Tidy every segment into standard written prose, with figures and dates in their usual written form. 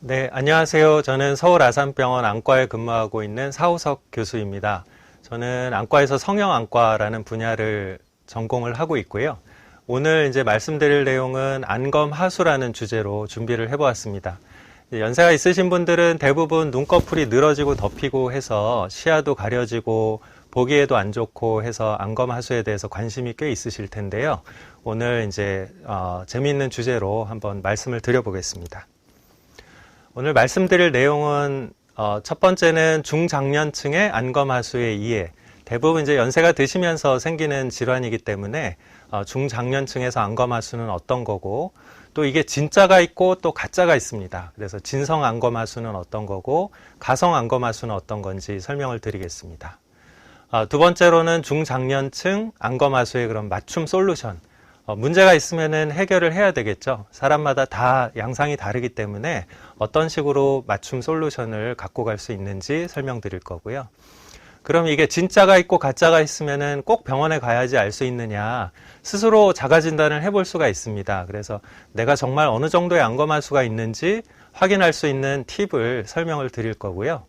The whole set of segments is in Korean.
네, 안녕하세요. 저는 서울 아산병원 안과에 근무하고 있는 사우석 교수입니다. 저는 안과에서 성형안과라는 분야를 전공을 하고 있고요. 오늘 이제 말씀드릴 내용은 안검하수라는 주제로 준비를 해보았습니다. 연세가 있으신 분들은 대부분 눈꺼풀이 늘어지고 덮이고 해서 시야도 가려지고 보기에도 안 좋고 해서 안검하수에 대해서 관심이 꽤 있으실 텐데요. 오늘 이제 재미있는 주제로 한번 말씀을 드려보겠습니다. 오늘 말씀드릴 내용은 첫 번째는 중장년층의 안검하수의 이해. 대부분 이제 연세가 드시면서 생기는 질환이기 때문에 중장년층에서 안검하수는 어떤 거고 또 이게 진짜가 있고 또 가짜가 있습니다. 그래서 진성 안검하수는 어떤 거고 가성 안검하수는 어떤 건지 설명을 드리겠습니다. 두 번째로는 중장년층 안검하수의 그런 맞춤 솔루션. 문제가 있으면은 해결을 해야 되겠죠. 사람마다 다 양상이 다르기 때문에 어떤 식으로 맞춤 솔루션을 갖고 갈 수 있는지 설명드릴 거고요. 그럼 이게 진짜가 있고 가짜가 있으면은 꼭 병원에 가야지 알 수 있느냐. 스스로 자가 진단을 해볼 수가 있습니다. 그래서 내가 정말 어느 정도의 안검하수가 있는지 확인할 수 있는 팁을 설명을 드릴 거고요.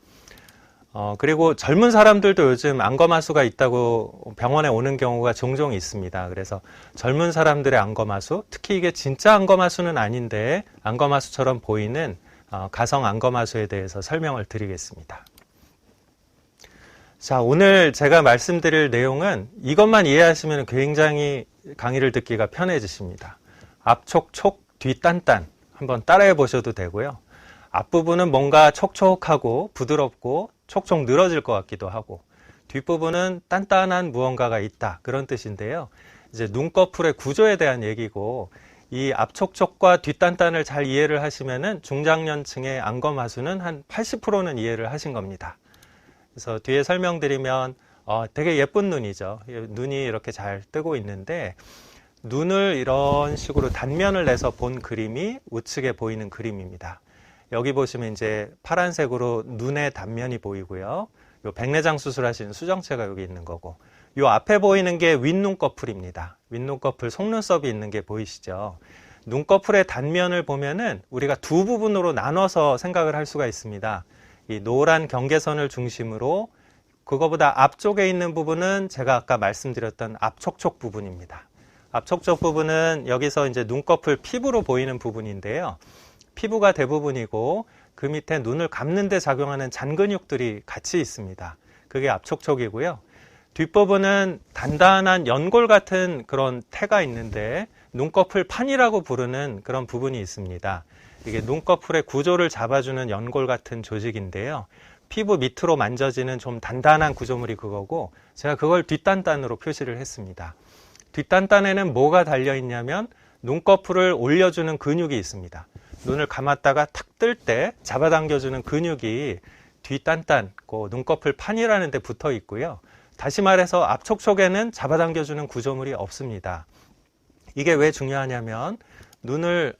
그리고 젊은 사람들도 요즘 안검하수가 있다고 병원에 오는 경우가 종종 있습니다. 그래서 젊은 사람들의 안검하수, 특히 이게 진짜 안검하수는 아닌데 안검하수처럼 보이는 가성 안검하수에 대해서 설명을 드리겠습니다. 자, 오늘 제가 말씀드릴 내용은 이것만 이해하시면 굉장히 강의를 듣기가 편해지십니다. 앞촉촉, 뒷딴딴 한번 따라해 보셔도 되고요. 앞부분은 뭔가 촉촉하고 부드럽고 촉촉 늘어질 것 같기도 하고 뒷부분은 단단한 무언가가 있다 그런 뜻인데요. 이제 눈꺼풀의 구조에 대한 얘기고 이 앞촉촉과 뒷단단을 잘 이해를 하시면은 중장년층의 안검하수는 한 80%는 이해를 하신 겁니다. 그래서 뒤에 설명드리면 되게 예쁜 눈이죠. 눈이 이렇게 잘 뜨고 있는데 눈을 이런 식으로 단면을 내서 본 그림이 우측에 보이는 그림입니다. 여기 보시면 이제 파란색으로 눈의 단면이 보이고요. 요 백내장 수술하신 수정체가 여기 있는 거고, 요 앞에 보이는 게 윗눈꺼풀입니다. 윗눈꺼풀 속눈썹이 있는 게 보이시죠? 눈꺼풀의 단면을 보면은 우리가 두 부분으로 나눠서 생각을 할 수가 있습니다. 이 노란 경계선을 중심으로 그거보다 앞쪽에 있는 부분은 제가 아까 말씀드렸던 앞촉촉 부분입니다. 앞촉촉 부분은 여기서 이제 눈꺼풀 피부로 보이는 부분인데요. 피부가 대부분이고 그 밑에 눈을 감는 데 작용하는 잔근육들이 같이 있습니다. 그게 앞촉촉이고요. 뒷부분은 단단한 연골 같은 그런 태가 있는데 눈꺼풀 판이라고 부르는 그런 부분이 있습니다. 이게 눈꺼풀의 구조를 잡아주는 연골 같은 조직인데요. 피부 밑으로 만져지는 좀 단단한 구조물이 그거고 제가 그걸 뒷단단으로 표시를 했습니다. 뒷단단에는 뭐가 달려있냐면 눈꺼풀을 올려주는 근육이 있습니다. 눈을 감았다가 탁 뜰 때 잡아당겨주는 근육이 뒷단단, 눈꺼풀 판이라는 데 붙어 있고요. 다시 말해서 앞촉촉에는 잡아당겨주는 구조물이 없습니다. 이게 왜 중요하냐면 눈을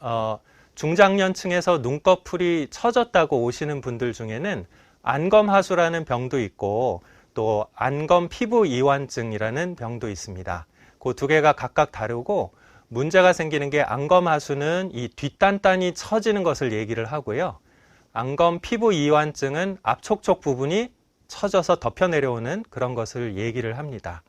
중장년층에서 눈꺼풀이 처졌다고 오시는 분들 중에는 안검하수라는 병도 있고 또 안검 피부 이완증이라는 병도 있습니다. 그 두 개가 각각 다르고 문제가 생기는 게 안검하수는 이 뒷단단이 처지는 것을 얘기를 하고요. 안검 피부 이완증은 앞촉촉 부분이 처져서 덮여 내려오는 그런 것을 얘기를 합니다.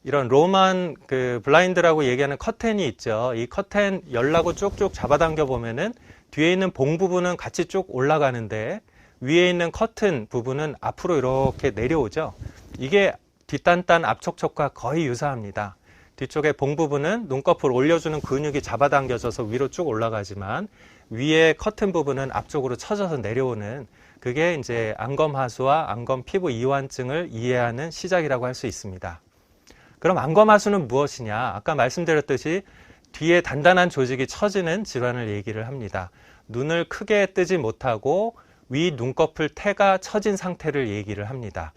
이런 로만 블라인드라고 얘기하는 커튼이 있죠. 이 커튼 열라고 쭉쭉 잡아당겨 보면은 뒤에 있는 봉 부분은 같이 쭉 올라가는데 위에 있는 커튼 부분은 앞으로 이렇게 내려오죠. 이게 뒷단단 앞촉촉과 거의 유사합니다. 뒤쪽에 봉 부분은 눈꺼풀 올려주는 근육이 잡아당겨져서 위로 쭉 올라가지만 위에 커튼 부분은 앞쪽으로 처져서 내려오는 그게 이제 안검하수와 안검 피부 이완증을 이해하는 시작이라고 할 수 있습니다. 그럼 안검하수는 무엇이냐? 아까 말씀드렸듯이 뒤에 단단한 조직이 처지는 질환을 얘기를 합니다. 눈을 크게 뜨지 못하고 위 눈꺼풀 태가 처진 상태를 얘기를 합니다.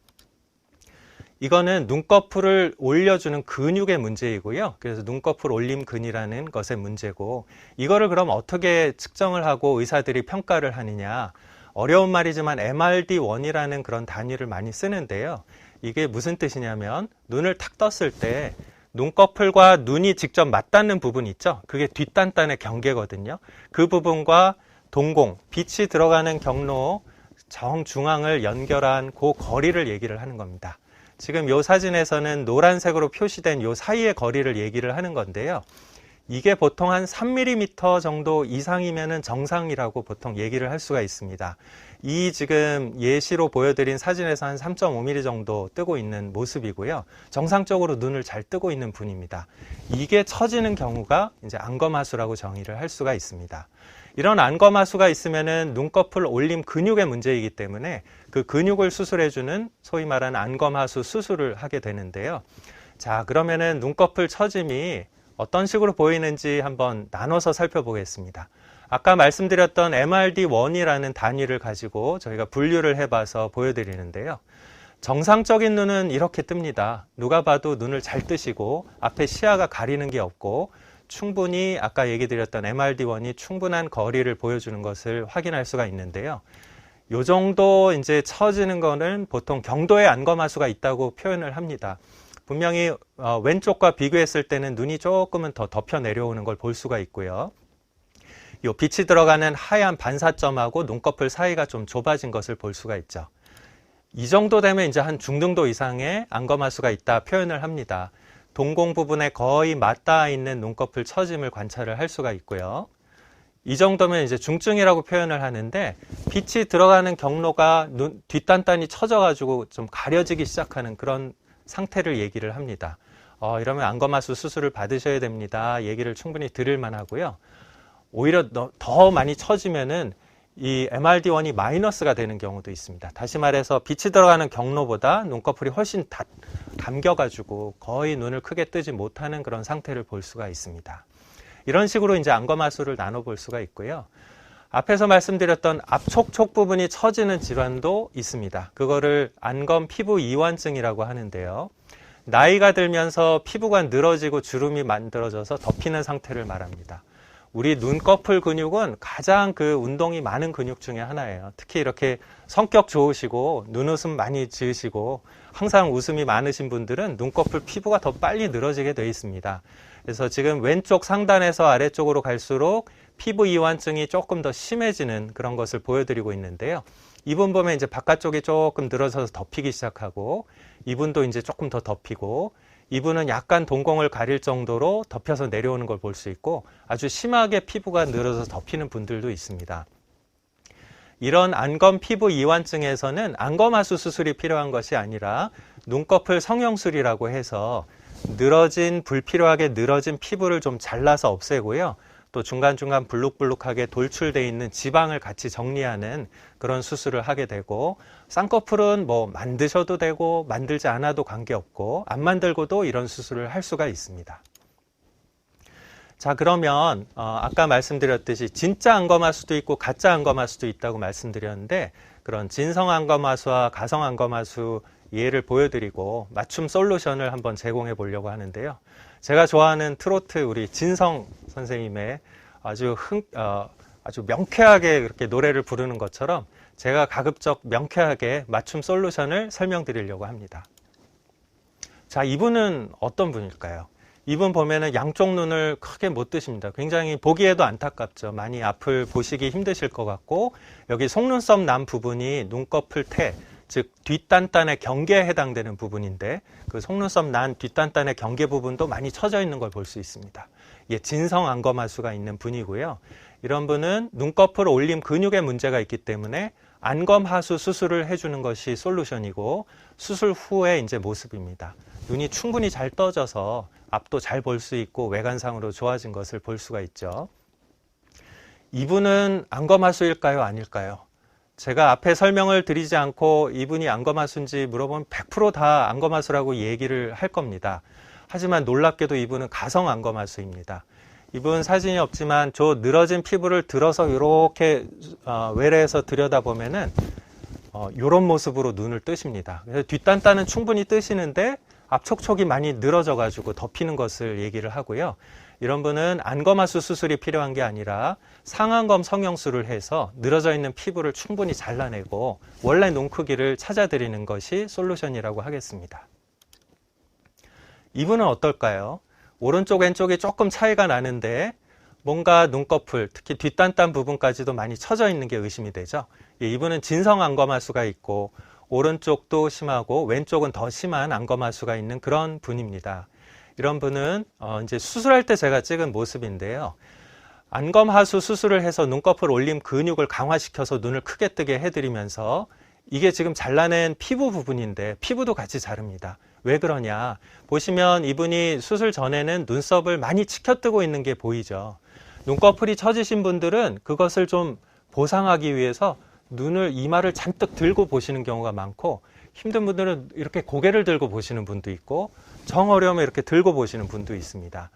이거는 눈꺼풀을 올려주는 근육의 문제이고요. 그래서 눈꺼풀 올림근이라는 것의 문제고 이거를 그럼 어떻게 측정을 하고 의사들이 평가를 하느냐. 어려운 말이지만 MRD1이라는 그런 단위를 많이 쓰는데요. 이게 무슨 뜻이냐면 눈을 탁 떴을 때 눈꺼풀과 눈이 직접 맞닿는 부분 있죠. 그게 뒷단단의 경계거든요. 그 부분과 동공, 빛이 들어가는 경로 정중앙을 연결한 그 거리를 얘기를 하는 겁니다. 지금 이 사진에서는 노란색으로 표시된 이 사이의 거리를 얘기를 하는 건데요. 이게 보통 한 3mm 정도 이상이면 정상이라고 보통 얘기를 할 수가 있습니다. 이 지금 예시로 보여드린 사진에서 한 3.5mm 정도 뜨고 있는 모습이고요. 정상적으로 눈을 잘 뜨고 있는 분입니다. 이게 처지는 경우가 이제 안검하수라고 정의를 할 수가 있습니다. 이런 안검하수가 있으면은 눈꺼풀 올림 근육의 문제이기 때문에 그 근육을 수술해주는 소위 말하는 안검하수 수술을 하게 되는데요. 자, 그러면은 눈꺼풀 처짐이 어떤 식으로 보이는지 한번 나눠서 살펴보겠습니다. 아까 말씀드렸던 MRD1이라는 단위를 가지고 저희가 분류를 해봐서 보여드리는데요. 정상적인 눈은 이렇게 뜹니다. 누가 봐도 눈을 잘 뜨시고 앞에 시야가 가리는 게 없고 충분히 아까 얘기 드렸던 MRD1이 충분한 거리를 보여주는 것을 확인할 수가 있는데요. 요 정도 이제 처지는 거는 보통 경도의 안검하수가 있다고 표현을 합니다. 분명히 왼쪽과 비교했을 때는 눈이 조금은 더 덮여 내려오는 걸 볼 수가 있고요. 요 빛이 들어가는 하얀 반사점하고 눈꺼풀 사이가 좀 좁아진 것을 볼 수가 있죠. 이 정도 되면 이제 한 중등도 이상의 안검하수가 있다 표현을 합니다. 동공 부분에 거의 맞닿아 있는 눈꺼풀 처짐을 관찰을 할 수가 있고요. 이 정도면 이제 중증이라고 표현을 하는데 빛이 들어가는 경로가 뒷단단이 처져가지고 좀 가려지기 시작하는 그런 상태를 얘기를 합니다. 이러면 안검하수 수술을 받으셔야 됩니다. 얘기를 충분히 들을 만하고요. 오히려 더 많이 처지면은 이 MRD1이 마이너스가 되는 경우도 있습니다. 다시 말해서 빛이 들어가는 경로보다 눈꺼풀이 훨씬 감겨가지고 거의 눈을 크게 뜨지 못하는 그런 상태를 볼 수가 있습니다. 이런 식으로 이제 안검하수를 나눠볼 수가 있고요. 앞에서 말씀드렸던 앞촉촉 부분이 처지는 질환도 있습니다. 그거를 안검 피부 이완증이라고 하는데요. 나이가 들면서 피부가 늘어지고 주름이 만들어져서 덮이는 상태를 말합니다. 우리 눈꺼풀 근육은 가장 그 운동이 많은 근육 중에 하나예요. 특히 이렇게 성격 좋으시고 눈웃음 많이 지으시고 항상 웃음이 많으신 분들은 눈꺼풀 피부가 더 빨리 늘어지게 되어 있습니다. 그래서 지금 왼쪽 상단에서 아래쪽으로 갈수록 피부 이완증이 조금 더 심해지는 그런 것을 보여드리고 있는데요. 이분 보면 이제 바깥쪽이 조금 늘어져서 덮이기 시작하고 이분도 이제 조금 더 덮이고 이분은 약간 동공을 가릴 정도로 덮여서 내려오는 걸 볼 수 있고 아주 심하게 피부가 늘어서 덮이는 분들도 있습니다. 이런 안검 피부 이완증에서는 안검하수 수술이 필요한 것이 아니라 눈꺼풀 성형술이라고 해서 불필요하게 늘어진 피부를 좀 잘라서 없애고요. 또 중간중간 불룩불룩하게 돌출되어 있는 지방을 같이 정리하는 그런 수술을 하게 되고 쌍꺼풀은 뭐 만드셔도 되고 만들지 않아도 관계없고 안 만들고도 이런 수술을 할 수가 있습니다. 자, 그러면 아까 말씀드렸듯이 진짜 안검하수도 있고 가짜 안검하수도 있다고 말씀드렸는데 그런 진성 안검하수와 가성 안검하수 예를 보여드리고 맞춤 솔루션을 한번 제공해 보려고 하는데요. 제가 좋아하는 트로트 우리 진성 선생님의 아주 명쾌하게 그렇게 노래를 부르는 것처럼 제가 가급적 명쾌하게 맞춤 솔루션을 설명드리려고 합니다. 자, 이분은 어떤 분일까요? 이분 보면은 양쪽 눈을 크게 못 뜨십니다. 굉장히 보기에도 안타깝죠. 많이 앞을 보시기 힘드실 것 같고 여기 속눈썹 난 부분이 눈꺼풀 태, 즉 뒷단단의 경계에 해당되는 부분인데 그 속눈썹 난 뒷단단의 경계 부분도 많이 처져 있는 걸 볼 수 있습니다. 이게 진성 안검하수가 있는 분이고요. 이런 분은 눈꺼풀 올림 근육에 문제가 있기 때문에 안검하수 수술을 해주는 것이 솔루션이고 수술 후의 이제 모습입니다. 눈이 충분히 잘 떠져서 앞도 잘 볼 수 있고 외관상으로 좋아진 것을 볼 수가 있죠. 이분은 안검하수일까요? 아닐까요? 제가 앞에 설명을 드리지 않고 이분이 안검하수인지 물어보면 100% 다 안검하수라고 얘기를 할 겁니다. 하지만 놀랍게도 이분은 가성 안검하수입니다. 이분 사진이 없지만 저 늘어진 피부를 들어서 이렇게 외래에서 들여다보면은 이런 모습으로 눈을 뜨십니다. 그래서 뒷단단은 충분히 뜨시는데 앞촉촉이 많이 늘어져 가지고 덮이는 것을 얘기를 하고요. 이런 분은 안검하수 수술이 필요한 게 아니라 상안검 성형술을 해서 늘어져 있는 피부를 충분히 잘라내고 원래 눈 크기를 찾아드리는 것이 솔루션이라고 하겠습니다. 이분은 어떨까요? 오른쪽 왼쪽이 조금 차이가 나는데 뭔가 눈꺼풀, 특히 뒷단단 부분까지도 많이 처져 있는 게 의심이 되죠. 이분은 진성 안검하수가 있고 오른쪽도 심하고 왼쪽은 더 심한 안검하수가 있는 그런 분입니다. 이런 분은 이제 수술할 때 제가 찍은 모습인데요. 안검하수 수술을 해서 눈꺼풀 올림 근육을 강화시켜서 눈을 크게 뜨게 해드리면서 이게 지금 잘라낸 피부 부분인데 피부도 같이 자릅니다. 왜 그러냐? 보시면 이분이 수술 전에는 눈썹을 많이 치켜뜨고 있는 게 보이죠. 눈꺼풀이 처지신 분들은 그것을 좀 보상하기 위해서 눈을 이마를 잔뜩 들고 보시는 경우가 많고, 힘든 분들은 이렇게 고개를 들고 보시는 분도 있고 정 어려우면 이렇게 들고 보시는 분도 있습니다.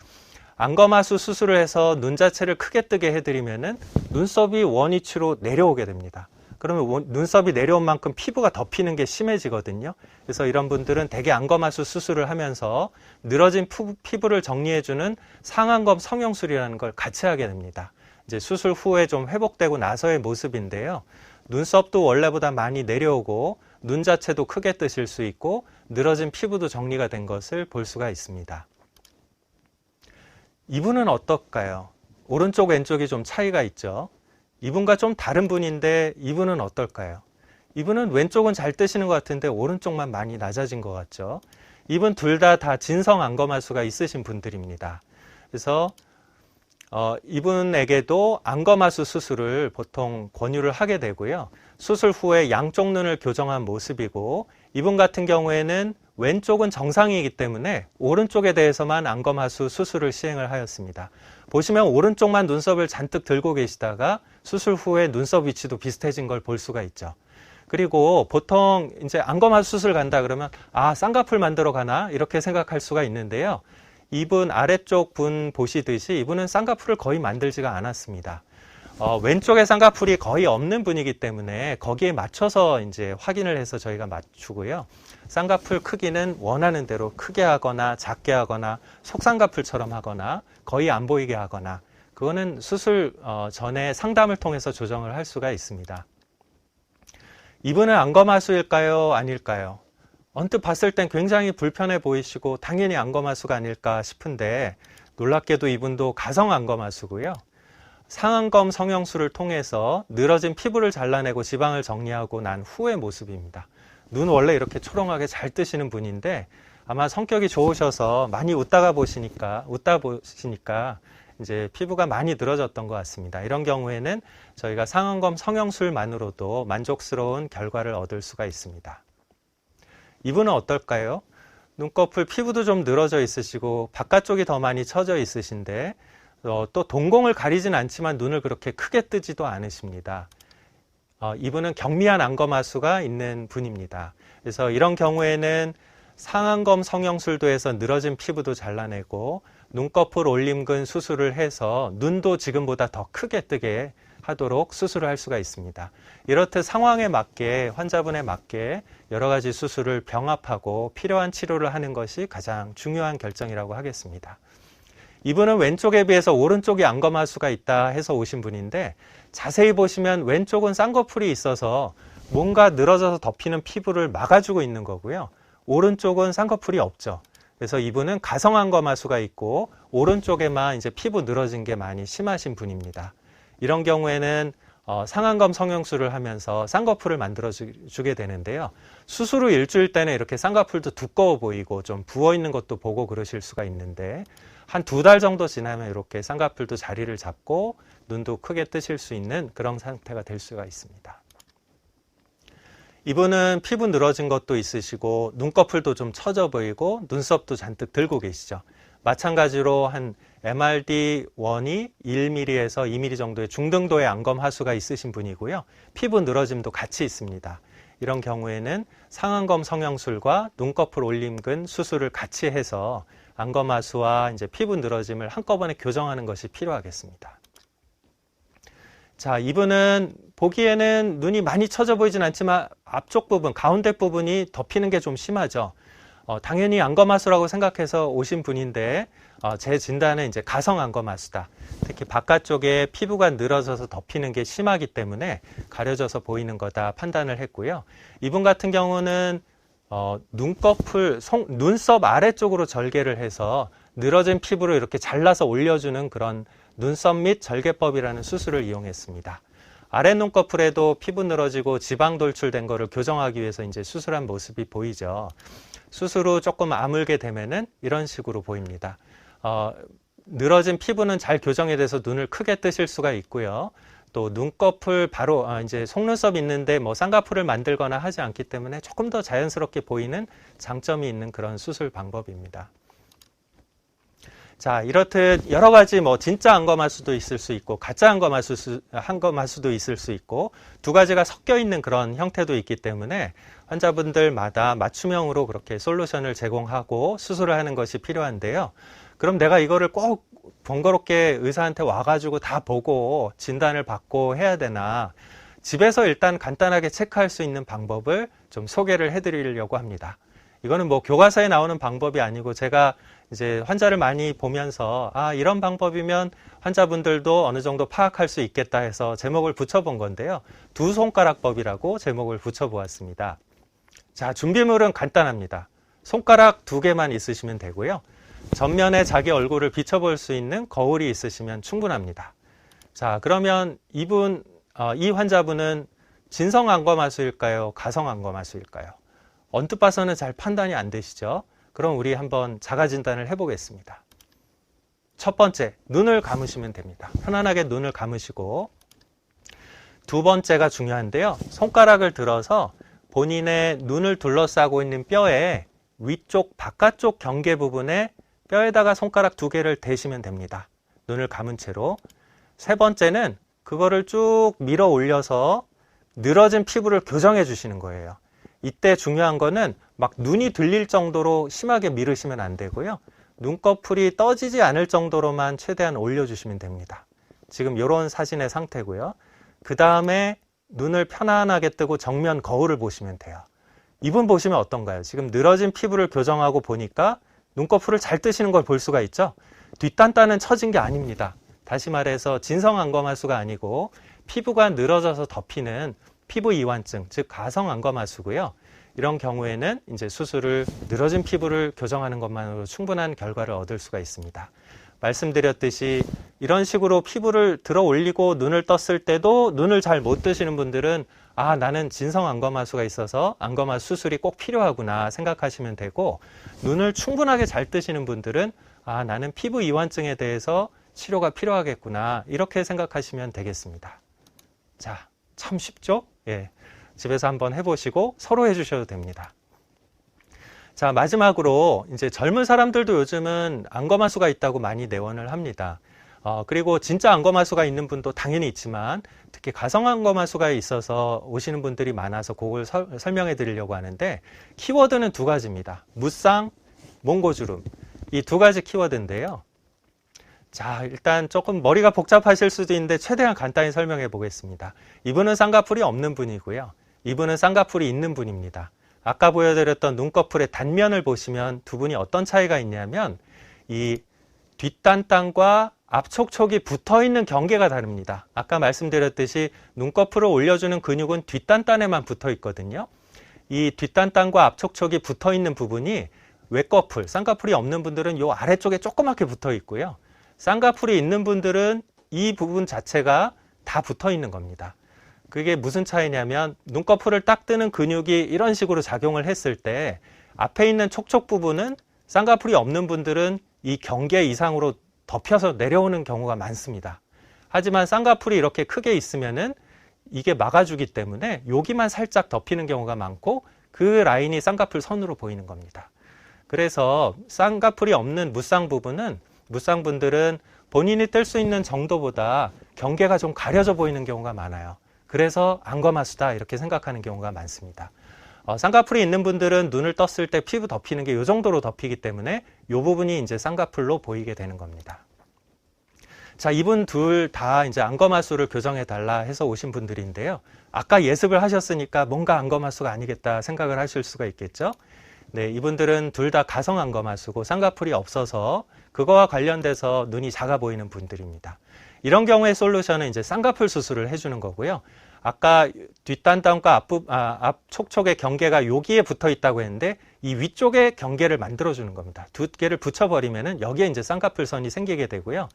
안검하수 수술을 해서 눈 자체를 크게 뜨게 해드리면은 눈썹이 원위치로 내려오게 됩니다. 그러면 눈썹이 내려온 만큼 피부가 덮이는 게 심해지거든요. 그래서 이런 분들은 대개 안검하수 수술을 하면서 늘어진 피부를 정리해주는 상안검 성형술이라는 걸 같이 하게 됩니다. 이제 수술 후에 좀 회복되고 나서의 모습인데요. 눈썹도 원래보다 많이 내려오고 눈 자체도 크게 뜨실 수 있고 늘어진 피부도 정리가 된 것을 볼 수가 있습니다. 이분은 어떨까요? 오른쪽 왼쪽이 좀 차이가 있죠. 이분과 좀 다른 분인데 이분은 어떨까요? 이분은 왼쪽은 잘 뜨시는 것 같은데 오른쪽만 많이 낮아진 것 같죠. 이분 둘 다 진성 안검하수가 있으신 분들입니다. 그래서 이분에게도 안검하수 수술을 보통 권유를 하게 되고요. 수술 후에 양쪽 눈을 교정한 모습이고, 이분 같은 경우에는 왼쪽은 정상이기 때문에 오른쪽에 대해서만 안검하수 수술을 시행을 하였습니다. 보시면 오른쪽만 눈썹을 잔뜩 들고 계시다가 수술 후에 눈썹 위치도 비슷해진 걸 볼 수가 있죠. 그리고 보통 이제 안검하수 수술 간다 그러면 쌍꺼풀 만들어 가나 이렇게 생각할 수가 있는데요. 이분 아래쪽 분 보시듯이 이분은 쌍꺼풀을 거의 만들지가 않았습니다. 왼쪽에 쌍꺼풀이 거의 없는 분이기 때문에 거기에 맞춰서 이제 확인을 해서 저희가 맞추고요. 쌍꺼풀 크기는 원하는 대로 크게 하거나 작게 하거나 속쌍꺼풀처럼 하거나 거의 안 보이게 하거나, 그거는 수술 전에 상담을 통해서 조정을 할 수가 있습니다. 이분은 안검하수일까요? 아닐까요? 언뜻 봤을 땐 굉장히 불편해 보이시고 당연히 안검하수가 아닐까 싶은데, 놀랍게도 이분도 가성 안검하수고요. 상안검 성형술을 통해서 늘어진 피부를 잘라내고 지방을 정리하고 난 후의 모습입니다. 눈 원래 이렇게 초롱하게 잘 뜨시는 분인데 아마 성격이 좋으셔서 많이 웃다 보시니까 이제 피부가 많이 늘어졌던 것 같습니다. 이런 경우에는 저희가 상안검 성형술만으로도 만족스러운 결과를 얻을 수가 있습니다. 이분은 어떨까요? 눈꺼풀 피부도 좀 늘어져 있으시고 바깥쪽이 더 많이 처져 있으신데 또 동공을 가리진 않지만 눈을 그렇게 크게 뜨지도 않으십니다. 이분은 경미한 안검하수가 있는 분입니다. 그래서 이런 경우에는 상안검 성형술도 해서 늘어진 피부도 잘라내고 눈꺼풀 올림근 수술을 해서 눈도 지금보다 더 크게 뜨게 하도록 수술을 할 수가 있습니다. 이렇듯 상황에 맞게, 환자분에 맞게 여러 가지 수술을 병합하고 필요한 치료를 하는 것이 가장 중요한 결정이라고 하겠습니다. 이분은 왼쪽에 비해서 오른쪽에 안검하수가 있다 해서 오신 분인데, 자세히 보시면 왼쪽은 쌍꺼풀이 있어서 뭔가 늘어져서 덮이는 피부를 막아주고 있는 거고요. 오른쪽은 쌍꺼풀이 없죠. 그래서 이분은 가성 안검하수가 있고 오른쪽에만 이제 피부 늘어진 게 많이 심하신 분입니다. 이런 경우에는 상안검 성형술을 하면서 쌍꺼풀을 만들어주게 되는데요. 수술 후 일주일 때는 이렇게 쌍꺼풀도 두꺼워 보이고 좀 부어있는 것도 보고 그러실 수가 있는데, 한 2달 정도 지나면 이렇게 쌍꺼풀도 자리를 잡고 눈도 크게 뜨실 수 있는 그런 상태가 될 수가 있습니다. 이분은 피부 늘어진 것도 있으시고 눈꺼풀도 좀 처져 보이고 눈썹도 잔뜩 들고 계시죠. 마찬가지로 한 MRD1이 1mm에서 2mm 정도의 중등도의 안검하수가 있으신 분이고요. 피부 늘어짐도 같이 있습니다. 이런 경우에는 상안검 성형술과 눈꺼풀 올림근 수술을 같이 해서 안검하수와 이제 피부 늘어짐을 한꺼번에 교정하는 것이 필요하겠습니다. 자, 이분은 보기에는 눈이 많이 처져 보이진 않지만 앞쪽 부분, 가운데 부분이 덮이는 게 좀 심하죠. 당연히 안검하수라고 생각해서 오신 분인데 제 진단은 이제 가성 안검하수다. 특히 바깥쪽에 피부가 늘어져서 덮이는 게 심하기 때문에 가려져서 보이는 거다 판단을 했고요. 이분 같은 경우는 눈꺼풀, 눈썹 아래쪽으로 절개를 해서 늘어진 피부를 이렇게 잘라서 올려주는 그런 눈썹 및 절개법이라는 수술을 이용했습니다. 아래 눈꺼풀에도 피부 늘어지고 지방 돌출된 거를 교정하기 위해서 이제 수술한 모습이 보이죠. 수술 후 조금 아물게 되면은 이런 식으로 보입니다. 늘어진 피부는 잘 교정이 돼서 눈을 크게 뜨실 수가 있고요. 또 눈꺼풀 바로 이제 속눈썹 있는데 뭐 쌍꺼풀을 만들거나 하지 않기 때문에 조금 더 자연스럽게 보이는 장점이 있는 그런 수술 방법입니다. 자, 이렇듯 여러 가지 뭐 진짜 안검하수도 있을 수 있고 가짜 안검하수도 있을 수 있고 두 가지가 섞여 있는 그런 형태도 있기 때문에 환자분들마다 맞춤형으로 그렇게 솔루션을 제공하고 수술을 하는 것이 필요한데요. 그럼 내가 이거를 꼭 번거롭게 의사한테 와가지고 다 보고 진단을 받고 해야 되나? 집에서 일단 간단하게 체크할 수 있는 방법을 좀 소개를 해드리려고 합니다. 이거는 뭐 교과서에 나오는 방법이 아니고 제가 이제 환자를 많이 보면서 이런 방법이면 환자분들도 어느 정도 파악할 수 있겠다 해서 제목을 붙여본 건데요. 두 손가락법이라고 제목을 붙여보았습니다. 자, 준비물은 간단합니다. 손가락 2개만 있으시면 되고요. 전면에 자기 얼굴을 비춰볼 수 있는 거울이 있으시면 충분합니다. 자, 그러면 이 환자분은 진성 안검하수일까요? 가성 안검하수일까요? 언뜻 봐서는 잘 판단이 안 되시죠? 그럼 우리 한번 자가 진단을 해보겠습니다. 첫 번째, 눈을 감으시면 됩니다. 편안하게 눈을 감으시고 두 번째가 중요한데요. 손가락을 들어서 본인의 눈을 둘러싸고 있는 뼈의 위쪽 바깥쪽 경계 부분에 뼈에다가 손가락 2개를 대시면 됩니다. 눈을 감은 채로. 세 번째는 그거를 쭉 밀어 올려서 늘어진 피부를 교정해 주시는 거예요. 이때 중요한 거는 막 눈이 들릴 정도로 심하게 밀으시면 안 되고요. 눈꺼풀이 떠지지 않을 정도로만 최대한 올려주시면 됩니다. 지금 이런 사진의 상태고요. 그 다음에 눈을 편안하게 뜨고 정면 거울을 보시면 돼요. 이분 보시면 어떤가요? 지금 늘어진 피부를 교정하고 보니까 눈꺼풀을 잘 뜨시는 걸 볼 수가 있죠. 뒷단단은 처진 게 아닙니다. 다시 말해서 진성 안검하수가 아니고 피부가 늘어져서 덮이는 피부 이완증, 즉 가성 안검하수고요. 이런 경우에는 이제 수술을 늘어진 피부를 교정하는 것만으로 충분한 결과를 얻을 수가 있습니다. 말씀드렸듯이 이런 식으로 피부를 들어 올리고 눈을 떴을 때도 눈을 잘 못 뜨시는 분들은 나는 진성 안검하수가 있어서 안검하수 수술이 꼭 필요하구나 생각하시면 되고, 눈을 충분하게 잘 뜨시는 분들은 나는 피부 이완증에 대해서 치료가 필요하겠구나 이렇게 생각하시면 되겠습니다. 자, 참 쉽죠? 예. 집에서 한번 해보시고 서로 해주셔도 됩니다. 자, 마지막으로 이제 젊은 사람들도 요즘은 안검하수가 있다고 많이 내원을 합니다. 그리고 진짜 안검하수가 있는 분도 당연히 있지만 특히 가성 안검하수가 있어서 오시는 분들이 많아서 그걸 설명해 드리려고 하는데, 키워드는 2가지입니다. 무쌍, 몽고주름. 이 2가지 키워드인데요. 자, 일단 조금 머리가 복잡하실 수도 있는데 최대한 간단히 설명해 보겠습니다. 이분은 쌍꺼풀이 없는 분이고요. 이분은 쌍꺼풀이 있는 분입니다. 아까 보여드렸던 눈꺼풀의 단면을 보시면 두 분이 어떤 차이가 있냐면 이 뒷단단과 앞촉촉이 붙어있는 경계가 다릅니다. 아까 말씀드렸듯이 눈꺼풀을 올려주는 근육은 뒷단단에만 붙어 있거든요. 이 뒷단단과 앞촉촉이 붙어있는 부분이 외꺼풀, 쌍꺼풀이 없는 분들은 이 아래쪽에 조그맣게 붙어 있고요. 쌍꺼풀이 있는 분들은 이 부분 자체가 다 붙어 있는 겁니다. 그게 무슨 차이냐면 눈꺼풀을 딱 뜨는 근육이 이런 식으로 작용을 했을 때 앞에 있는 촉촉 부분은 쌍꺼풀이 없는 분들은 이 경계 이상으로 덮여서 내려오는 경우가 많습니다. 하지만 쌍꺼풀이 이렇게 크게 있으면은 이게 막아주기 때문에 여기만 살짝 덮이는 경우가 많고 그 라인이 쌍꺼풀 선으로 보이는 겁니다. 그래서 쌍꺼풀이 없는 무쌍 부분은 무쌍분들은 본인이 뜰 수 있는 정도보다 경계가 좀 가려져 보이는 경우가 많아요. 그래서 안검하수다 이렇게 생각하는 경우가 많습니다. 쌍꺼풀이 있는 분들은 눈을 떴을 때 피부 덮이는 게 이 정도로 덮이기 때문에 이 부분이 이제 쌍꺼풀로 보이게 되는 겁니다. 자, 이분 둘 다 이제 안검하수를 교정해 달라 해서 오신 분들인데요. 아까 예습을 하셨으니까 뭔가 안검하수가 아니겠다 생각을 하실 수가 있겠죠. 네, 이분들은 둘 다 가성 안검하수고 쌍꺼풀이 없어서 그거와 관련돼서 눈이 작아 보이는 분들입니다. 이런 경우의 솔루션은 이제 쌍꺼풀 수술을 해주는 거고요. 아까 뒷단단과 앞 촉촉의 경계가 여기에 붙어 있다고 했는데 이 위쪽에 경계를 만들어주는 겁니다. 두 개를 붙여버리면은 여기에 이제 쌍꺼풀선이 생기게 되고요.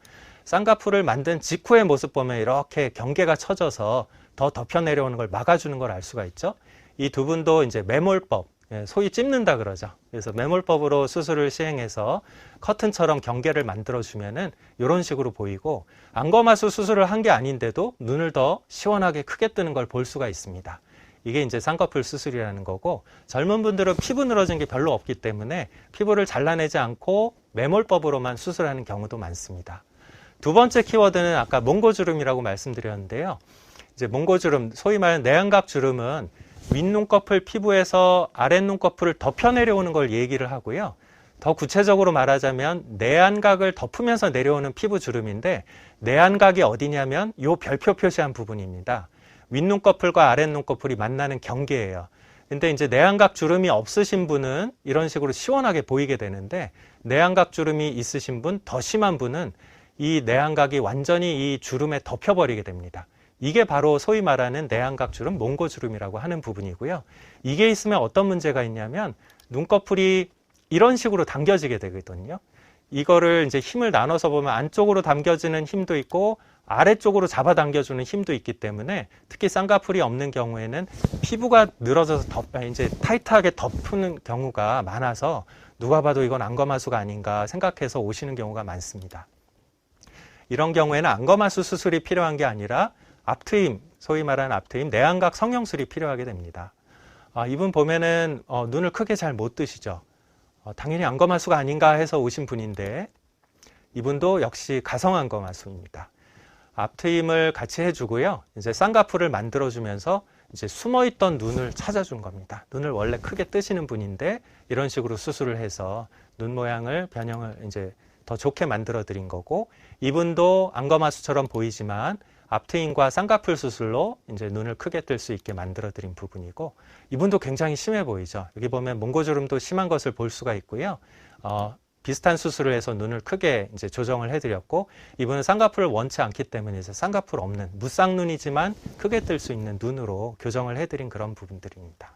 쌍꺼풀을 만든 직후의 모습 보면 이렇게 경계가 쳐져서 더 덮여 내려오는 걸 막아주는 걸 알 수가 있죠. 이 두 분도 이제 매몰법, 소위 찝는다 그러죠. 그래서 매몰법으로 수술을 시행해서 커튼처럼 경계를 만들어주면은 이런 식으로 보이고, 안검하수 수술을 한 게 아닌데도 눈을 더 시원하게 크게 뜨는 걸 볼 수가 있습니다. 이게 이제 쌍꺼풀 수술이라는 거고, 젊은 분들은 피부 늘어진 게 별로 없기 때문에 피부를 잘라내지 않고 매몰법으로만 수술하는 경우도 많습니다. 두 번째 키워드는 아까 몽고주름이라고 말씀드렸는데요. 이제 몽고주름, 소위 말하는 내안각 주름은 윗눈꺼풀 피부에서 아랫눈꺼풀을 덮여 내려오는 걸 얘기를 하고요. 더 구체적으로 말하자면 내안각을 덮으면서 내려오는 피부 주름인데, 내안각이 어디냐면 요 별표 표시한 부분입니다. 윗눈꺼풀과 아랫눈꺼풀이 만나는 경계예요. 근데 이제 내안각 주름이 없으신 분은 이런 식으로 시원하게 보이게 되는데, 내안각 주름이 있으신 분, 더 심한 분은 이 내안각이 완전히 이 주름에 덮여버리게 됩니다. 이게 바로 소위 말하는 내안각 주름, 몽고주름이라고 하는 부분이고요. 이게 있으면 어떤 문제가 있냐면 눈꺼풀이 이런 식으로 당겨지게 되거든요. 이거를 이제 힘을 나눠서 보면 안쪽으로 당겨지는 힘도 있고 아래쪽으로 잡아당겨주는 힘도 있기 때문에, 특히 쌍꺼풀이 없는 경우에는 피부가 늘어져서 이제 타이트하게 덮는 경우가 많아서 누가 봐도 이건 안검하수가 아닌가 생각해서 오시는 경우가 많습니다. 이런 경우에는 안검하수 수술이 필요한 게 아니라 앞트임, 소위 말하는 앞트임, 내안각 성형술이 필요하게 됩니다. 이분 보면은 눈을 크게 잘 못 뜨시죠. 당연히 안검하수가 아닌가 해서 오신 분인데, 이분도 역시 가성 안검하수입니다. 앞트임을 같이 해주고요. 이제 쌍꺼풀을 만들어주면서 이제 숨어있던 눈을 찾아준 겁니다. 눈을 원래 크게 뜨시는 분인데 이런 식으로 수술을 해서 눈 모양을 변형을 이제 더 좋게 만들어 드린 거고, 이분도 안검하수처럼 보이지만 앞트임과 쌍꺼풀 수술로 이제 눈을 크게 뜰 수 있게 만들어 드린 부분이고, 이분도 굉장히 심해 보이죠. 여기 보면 몽고주름도 심한 것을 볼 수가 있고요. 비슷한 수술을 해서 눈을 크게 이제 조정을 해드렸고, 이분은 쌍꺼풀을 원치 않기 때문에 이제 쌍꺼풀 없는 무쌍눈이지만 크게 뜰 수 있는 눈으로 교정을 해드린 그런 부분들입니다.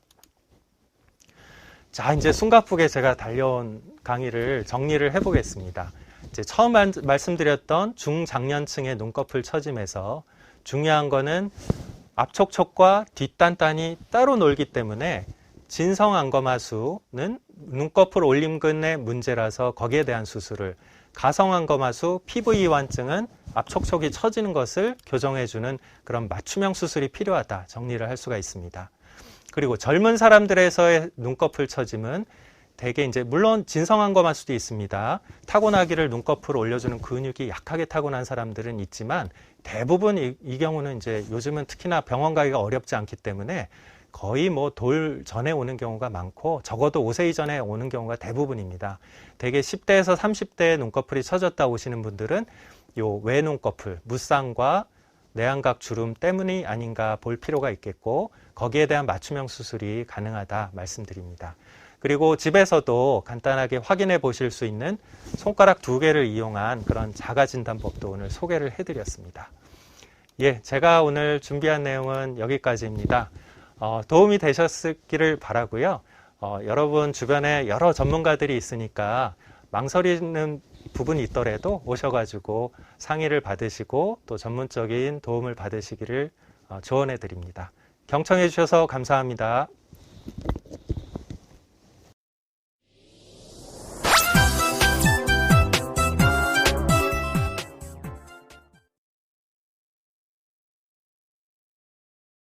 자, 이제 숨가쁘게 제가 달려온 강의를 정리를 해보겠습니다. 이제 처음 말씀드렸던 중장년층의 눈꺼풀 처짐에서 중요한 거는 앞촉촉과 뒷단단이 따로 놀기 때문에 진성 안검하수는 눈꺼풀 올림근의 문제라서 거기에 대한 수술을, 가성 안검하수 피부 이완증은 앞촉촉이 처지는 것을 교정해주는 그런 맞춤형 수술이 필요하다 정리를 할 수가 있습니다. 그리고 젊은 사람들에서의 눈꺼풀 처짐은 대개 이제 물론 진성 안검하수도 있습니다. 타고나기를 눈꺼풀 올려주는 근육이 약하게 타고난 사람들은 있지만, 대부분 이 경우는 이제 요즘은 특히나 병원 가기가 어렵지 않기 때문에 거의 뭐 돌 전에 오는 경우가 많고, 적어도 5세 이전에 오는 경우가 대부분입니다. 대개 10대에서 30대에 눈꺼풀이 처졌다 오시는 분들은 요 외눈꺼풀, 무쌍과 내안각 주름 때문이 아닌가 볼 필요가 있겠고, 거기에 대한 맞춤형 수술이 가능하다 말씀드립니다. 그리고 집에서도 간단하게 확인해 보실 수 있는 손가락 2개를 이용한 그런 자가진단법도 오늘 소개를 해드렸습니다. 예, 제가 오늘 준비한 내용은 여기까지입니다. 도움이 되셨기를 바라고요. 여러분 주변에 여러 전문가들이 있으니까 망설이는 부분이 있더라도 오셔가지고 상의를 받으시고 또 전문적인 도움을 받으시기를 조언해 드립니다. 경청해 주셔서 감사합니다.